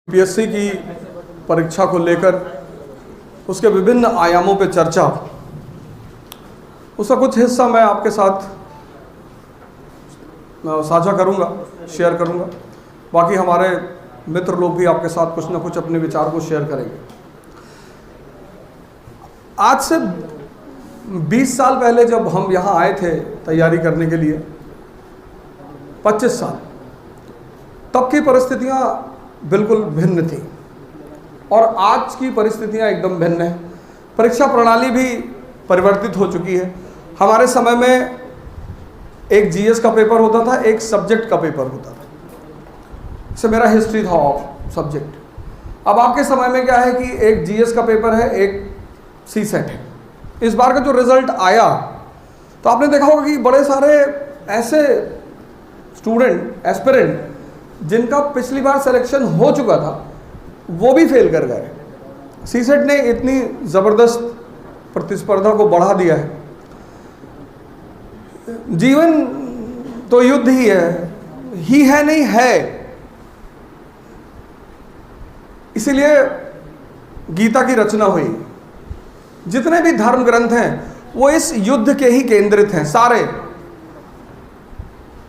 UPSC की परीक्षा को लेकर उसके विभिन्न आयामों पर चर्चा, उसका कुछ हिस्सा मैं आपके साथ साझा करूंगा, शेयर करूंगा। बाकी हमारे मित्र लोग भी आपके साथ कुछ ना कुछ अपने विचार को शेयर करेंगे। आज से 20 साल पहले जब हम यहाँ आए थे तैयारी करने के लिए, 25 साल, तब की परिस्थितियाँ बिल्कुल भिन्न थी और आज की परिस्थितियाँ एकदम भिन्न हैं। परीक्षा प्रणाली भी परिवर्तित हो चुकी है। हमारे समय में एक जीएस का पेपर होता था, एक सब्जेक्ट का पेपर होता था। इससे मेरा हिस्ट्री था सब्जेक्ट। अब आपके समय में क्या है कि एक जीएस का पेपर है, एक सीसेट है। इस बार का जो रिजल्ट आया तो आपने देखा होगा कि बड़े सारे ऐसे स्टूडेंट, एस्पिरेंट, जिनका पिछली बार सिलेक्शन हो चुका था, वो भी फेल कर गए। सीसेट ने इतनी ज़बरदस्त प्रतिस्पर्धा को बढ़ा दिया है। जीवन तो युद्ध ही है नहीं है। इसीलिए गीता की रचना हुई। जितने भी धर्म ग्रंथ हैं वो इस युद्ध के ही केंद्रित हैं सारे।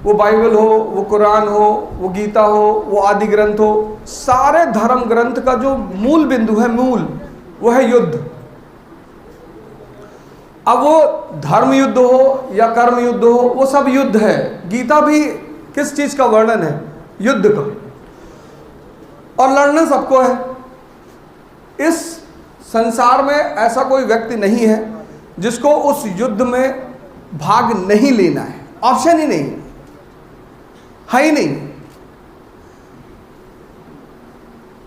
वो बाइबल हो, वो कुरान हो, वो गीता हो, वो आदि ग्रंथ हो, सारे धर्म ग्रंथ का जो मूल बिंदु है, वो है युद्ध। अब वो धर्म युद्ध हो या कर्म युद्ध हो, वो सब युद्ध है। गीता भी किस चीज का वर्णन है? युद्ध का। और लड़ना सबको है। इस संसार में ऐसा कोई व्यक्ति नहीं है जिसको उस युद्ध में भाग नहीं लेना है। ऑप्शन ही नहीं है ही नहीं।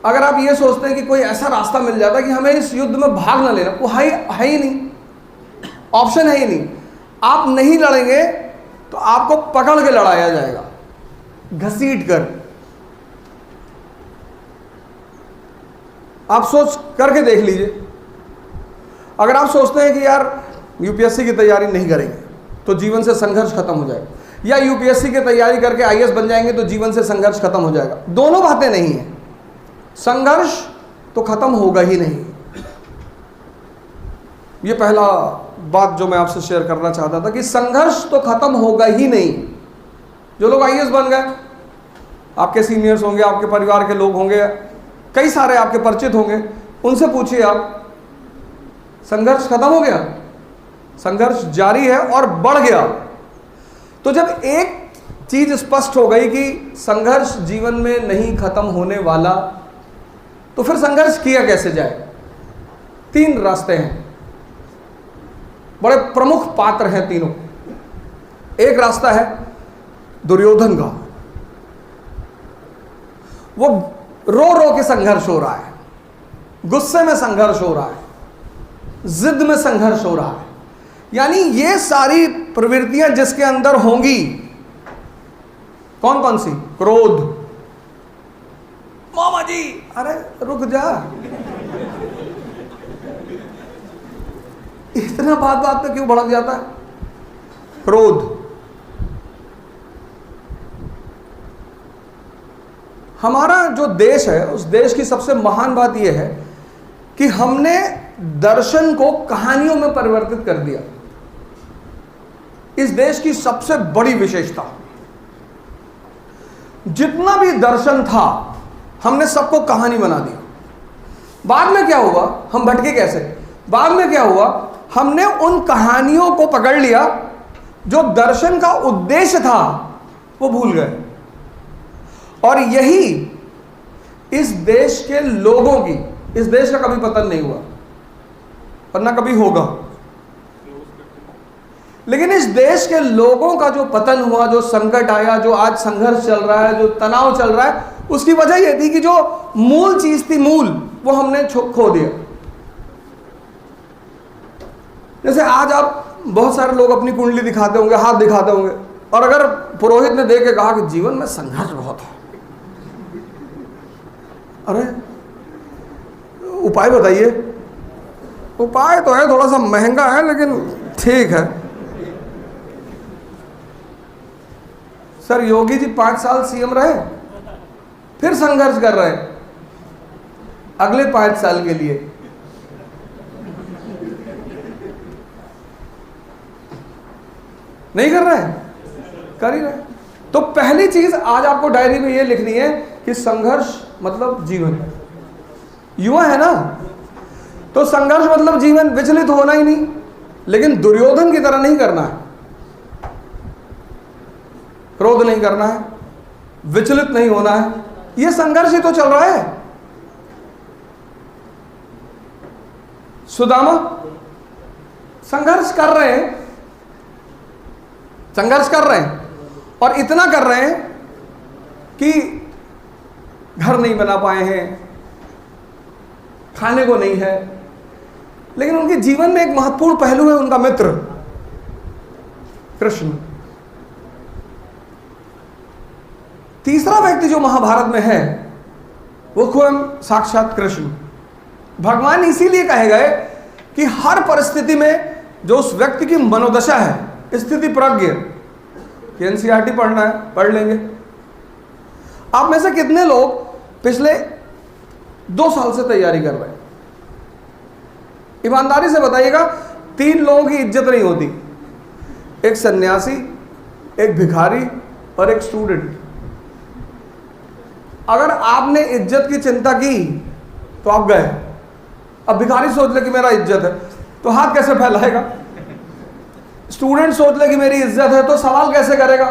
अगर आप ये सोचते हैं कि कोई ऐसा रास्ता मिल जाता है कि हमें इस युद्ध में भाग ना लेना, वो है ही नहीं। ऑप्शन है ही नहीं। आप नहीं लड़ेंगे तो आपको पकड़ के लड़ाया जाएगा, घसीट कर। आप सोच करके देख लीजिए। अगर आप सोचते हैं कि यार यूपीएससी की तैयारी नहीं करेंगे तो जीवन से संघर्ष खत्म हो जाएगा, या यूपीएससी की तैयारी करके आईएएस बन जाएंगे तो जीवन से संघर्ष खत्म हो जाएगा, दोनों बातें नहीं है। संघर्ष तो खत्म होगा ही नहीं। ये पहला बात जो मैं आपसे शेयर करना चाहता था कि संघर्ष तो खत्म होगा ही नहीं। जो लोग आईएएस बन गए, आपके सीनियर्स होंगे, आपके परिवार के लोग होंगे, कई सारे आपके परिचित होंगे, उनसे पूछिए आप, संघर्ष खत्म हो गया? संघर्ष जारी है और बढ़ गया। तो जब एक चीज स्पष्ट हो गई कि संघर्ष जीवन में नहीं खत्म होने वाला, तो फिर संघर्ष किया कैसे जाए? 3 रास्ते हैं। बड़े प्रमुख पात्र हैं तीनों। एक रास्ता है दुर्योधन का। वो रो रो के संघर्ष हो रहा है, गुस्से में संघर्ष हो रहा है, जिद में संघर्ष हो रहा है। यानी ये सारी प्रवृत्तियां जिसके अंदर होंगी, कौन कौन सी? क्रोध। मामा जी, अरे रुक जा, इतना बात बात पे क्यों भड़क जाता है? क्रोध। हमारा जो देश है, उस देश की सबसे महान बात यह है कि हमने दर्शन को कहानियों में परिवर्तित कर दिया। इस देश की सबसे बड़ी विशेषता, जितना भी दर्शन था हमने सबको कहानी बना दिया। बाद में क्या हुआ? हम भटके कैसे? बाद में क्या हुआ? हमने उन कहानियों को पकड़ लिया, जो दर्शन का उद्देश्य था वो भूल गए। और यही इस देश के लोगों की, इस देश का कभी पतन नहीं हुआ और ना कभी होगा। लेकिन इस देश के लोगों का जो पतन हुआ, जो संकट आया, जो आज संघर्ष चल रहा है, जो तनाव चल रहा है, उसकी वजह यह थी कि जो मूल चीज थी, वो हमने खो दिया। जैसे आज आप बहुत सारे लोग अपनी कुंडली दिखाते होंगे, हाथ दिखाते होंगे, और अगर पुरोहित ने देख के कहा कि जीवन में संघर्ष बहुत है, अरे उपाय बताइए। उपाय तो है, थोड़ा सा महंगा है लेकिन ठीक है। सर योगी जी 5 साल सीएम रहे, फिर संघर्ष कर रहे हैं। अगले 5 साल के लिए। नहीं कर रहे हैं? कर ही रहे हैं। तो पहली चीज आज आपको डायरी में ये लिखनी है कि संघर्ष मतलब जीवन। युवा है ना, तो संघर्ष मतलब जीवन। विचलित होना ही नहीं, लेकिन दुर्योधन की तरह नहीं करना है। क्रोध नहीं करना है, विचलित नहीं होना है। यह संघर्ष ही तो चल रहा है। सुदामा संघर्ष कर रहे हैं, संघर्ष कर रहे हैं, और इतना कर रहे हैं कि घर नहीं बना पाए हैं, खाने को नहीं है, लेकिन उनके जीवन में एक महत्वपूर्ण पहलू है उनका मित्र कृष्ण। तीसरा व्यक्ति जो महाभारत में है वो स्वयं साक्षात कृष्ण। भगवान इसीलिए कहे गए कि हर परिस्थिति में जो उस व्यक्ति की मनोदशा है, स्थिति प्रज्ञ, एनसीईआरटी पढ़ना है पढ़ लेंगे। आप में से कितने लोग पिछले 2 साल से तैयारी कर रहे हैं? ईमानदारी से बताइएगा। 3 लोगों की इज्जत नहीं होती, एक सन्यासी, एक भिखारी और एक स्टूडेंट। अगर आपने इज्जत की चिंता की तो आप गए। अब भिखारी सोच ले कि मेरा इज्जत है तो हाथ कैसे फैलाएगा? स्टूडेंट सोच ले कि मेरी इज्जत है तो सवाल कैसे करेगा?